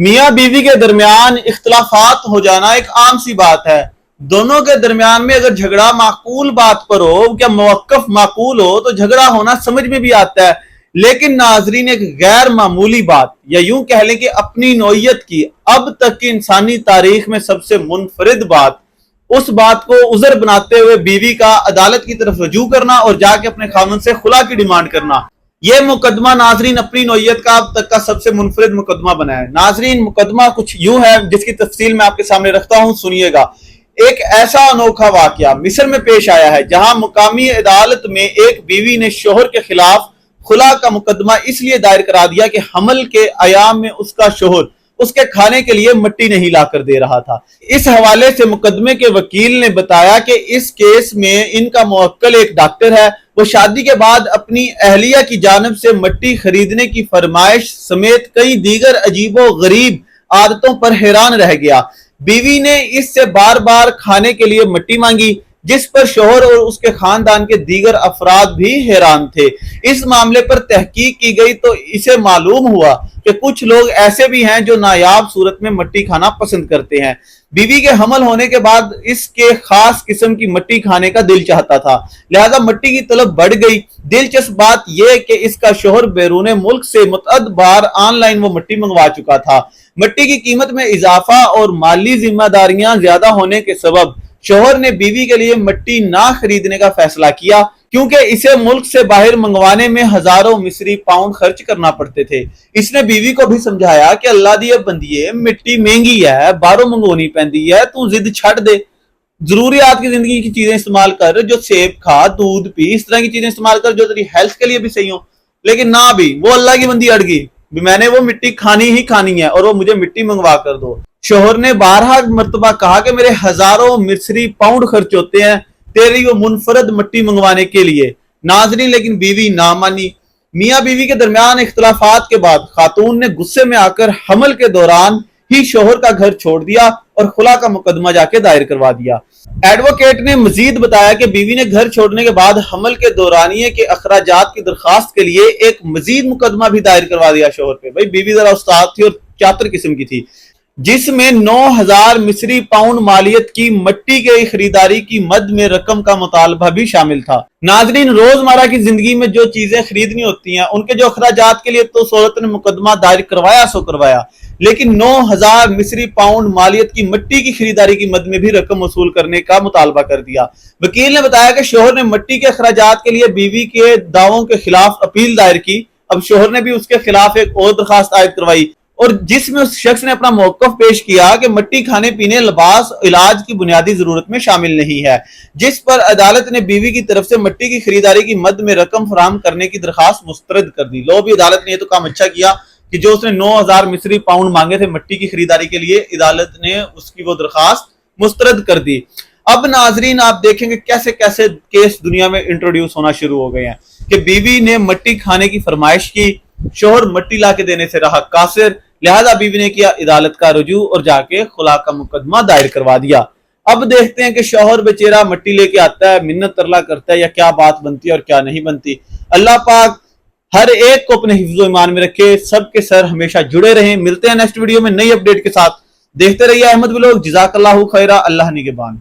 میاں بیوی کے درمیان اختلافات ہو جانا ایک عام سی بات ہے۔ دونوں کے درمیان میں اگر جھگڑا معقول بات پر ہو، کیا موقف معقول ہو، تو جھگڑا ہونا سمجھ میں بھی آتا ہے۔ لیکن ناظرین، ایک غیر معمولی بات، یا یوں کہہ لیں کہ اپنی نوعیت کی اب تک کی انسانی تاریخ میں سب سے منفرد بات، اس بات کو عذر بناتے ہوئے بیوی کا عدالت کی طرف رجوع کرنا اور جا کے اپنے خاوند سے خلا کی ڈیمانڈ کرنا، یہ مقدمہ ناظرین اپنی نوعیت کا اب تک کا سب سے منفرد مقدمہ بنا ہے۔ ناظرین، مقدمہ کچھ یوں ہے جس کی تفصیل میں آپ کے سامنے رکھتا ہوں، سنیے گا۔ ایک ایسا انوکھا واقعہ مصر میں پیش آیا ہے جہاں مقامی عدالت میں ایک بیوی نے شوہر کے خلاف خلا کا مقدمہ اس لیے دائر کرا دیا کہ حمل کے ایام میں اس کا شوہر اس کے کھانے کے لیے مٹی نہیں لا کر دے رہا تھا۔ اس حوالے سے مقدمے کے وکیل نے بتایا کہ اس کیس میں ان کا موکل ایک ڈاکٹر ہے، وہ شادی کے بعد اپنی اہلیہ کی جانب سے مٹی خریدنے کی فرمائش سمیت کئی دیگر عجیب و غریب عادتوں پر حیران رہ گیا۔ بیوی نے اس سے بار بار کھانے کے لیے مٹی مانگی، جس پر شوہر اور اس کے خاندان کے دیگر افراد بھی حیران تھے۔ اس معاملے پر تحقیق کی گئی تو اسے معلوم ہوا کہ کچھ لوگ ایسے بھی ہیں جو نایاب صورت میں مٹی کھانا پسند کرتے ہیں۔ بیوی کے حمل ہونے کے بعد اس کے خاص قسم کی مٹی کھانے کا دل چاہتا تھا، لہذا مٹی کی طلب بڑھ گئی۔ دلچسپ بات یہ کہ اس کا شوہر بیرون ملک سے متعدد بار آن لائن وہ مٹی منگوا چکا تھا۔ مٹی کی قیمت میں اضافہ اور مالی ذمہ داریاں زیادہ ہونے کے سبب شوہر نے بیوی کے لیے مٹی نہ خریدنے کا فیصلہ کیا، کیونکہ اسے ملک سے باہر منگوانے میں ہزاروں مصری پاؤنڈ خرچ کرنا پڑتے تھے۔ اس نے بیوی کو بھی سمجھایا کہ اللہ دیے بندیے، مٹی مہنگی ہے، باہروں منگونی پیندی ہے، تو ضد چھڑ دے، ضروریات کی زندگی کی چیزیں استعمال کر، جو سیب کھا، دودھ پی، اس طرح کی چیزیں استعمال کر جو تیری ہیلتھ کے لیے بھی صحیح ہوں۔ لیکن نہ بھی، وہ اللہ کی بندی اڑ گئی، میں نے وہ مٹی کھانی ہی کھانی ہے اور وہ مجھے مٹی منگوا کر دو۔ شوہر نے بارہا مرتبہ کہا کہ میرے ہزاروں مصری پاؤنڈ خرچ ہوتے ہیں تیری وہ منفرد مٹی منگوانے کے لیے۔ ناظرین، لیکن بیوی نہ مانی۔ میاں بیوی کے درمیان اختلافات کے بعد خاتون نے غصے میں آ کر حمل کے دوران ہی شوہر کا گھر چھوڑ دیا اور خلا کا مقدمہ جا کے دائر کروا دیا۔ ایڈوکیٹ نے مزید بتایا کہ بیوی نے گھر چھوڑنے کے بعد حمل کے دورانیے کے اخراجات کی درخواست کے لیے ایک مزید مقدمہ بھی دائر کروا دیا شوہر پہ۔ بھائی بیوی ذرا استاد تھی اور چاتر قسم کی تھی، جس میں 9,000 مصری پاؤنڈ مالیت کی مٹی کے خریداری کی مد میں رقم کا مطالبہ بھی شامل تھا۔ ناظرین، روزمرہ کی زندگی میں جو چیزیں خریدنی ہوتی ہیں ان کے جو اخراجات کے لیے تو عورت نے مقدمہ دائر کروایا سو کروایا، لیکن 9,000 مصری پاؤنڈ مالیت کی مٹی کی خریداری کی مد میں بھی رقم وصول کرنے کا مطالبہ کر دیا۔ وکیل نے بتایا کہ شوہر نے مٹی کے اخراجات کے لیے بیوی کے دعووں کے خلاف اپیل دائر کی۔ اب شوہر نے بھی اس کے خلاف ایک اور درخواست عائد کروائی، اور جس میں اس شخص نے اپنا موقف پیش کیا کہ مٹی کھانے پینے، لباس، علاج کی بنیادی ضرورت میں شامل نہیں ہے، جس پر عدالت نے بیوی کی طرف سے مٹی کی خریداری کی مد میں رقم فراہم کرنے کی درخواست مسترد کر دی۔ لو بھی عدالت نے یہ تو کام اچھا کیا کہ جو اس نے 9,000 مصری پاؤنڈ مانگے تھے مٹی کی خریداری کے لیے، عدالت نے اس کی وہ درخواست مسترد کر دی۔ اب ناظرین، آپ دیکھیں گے کیسے کیسے کیس دنیا میں انٹروڈیوس ہونا شروع ہو گئے ہیں کہ بیوی نے مٹی کھانے کی فرمائش کی، شوہر مٹی لا کے دینے سے رہا قاصر، لہذا بیوی نے کیا عدالت کا رجوع اور جا کے خلا کا مقدمہ دائر کروا دیا۔ اب دیکھتے ہیں کہ شوہر بیچارہ مٹی لے کے آتا ہے، منت ترلا کرتا ہے، یا کیا بات بنتی ہے اور کیا نہیں بنتی۔ اللہ پاک ہر ایک کو اپنے حفظ و ایمان میں رکھے، سب کے سر ہمیشہ جڑے رہیں۔ ملتے ہیں نیکسٹ ویڈیو میں نئی اپڈیٹ کے ساتھ، دیکھتے رہیے احمد ولاگ۔ جزاک اللہ خیرہ، اللہ نگہبان۔